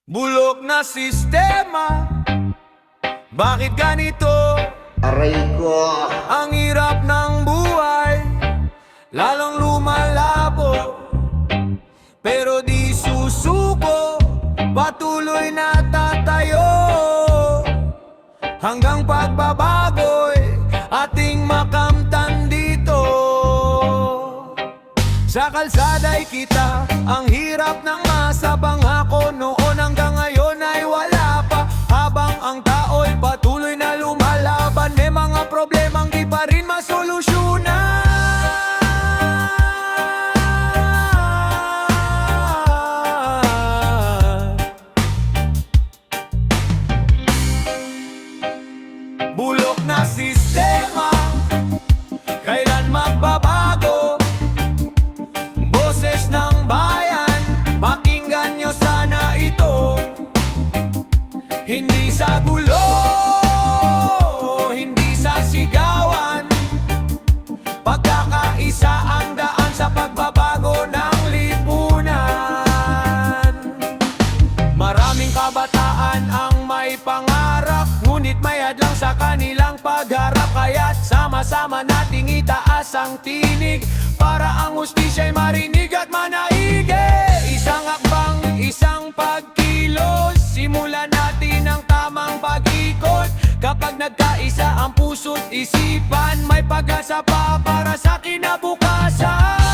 Bulok na sistema, bakit ganito? Aray ko. Ang hirap ng buhay, lalong lumalabo. Pero di susuko, patuloy na tatayo. Hanggang pagbabago'y ating makamtan dito. Sa kalsada'y kita, ang hirap ng masa. Pangako noon hanggang ngayon ay wala pa. Habang ang tao'y patuloy na lumalaban, may mga problemang di pa rin masolusyonan. Bulok na sistema, kailan magbabago? Boses ng bayan, pakinggan nyo sana ito. Hindi sa gulo, hindi sa sigawan, pagkakaisa ang daan sa pagbabago ng lipunan. Maraming kabataan ang may pangarap, ngunit may hadlang sa kanilang pagharap. Kaya't sama-sama nating itaas ang tinig para ang hustisya'y marinig at manaigi. Isang hakbang, isang pagkilos, simulan natin ang tamang pag-ikot. Kapag nagkaisa ang puso't isipan, may pag-asa pa para sa kinabukasan.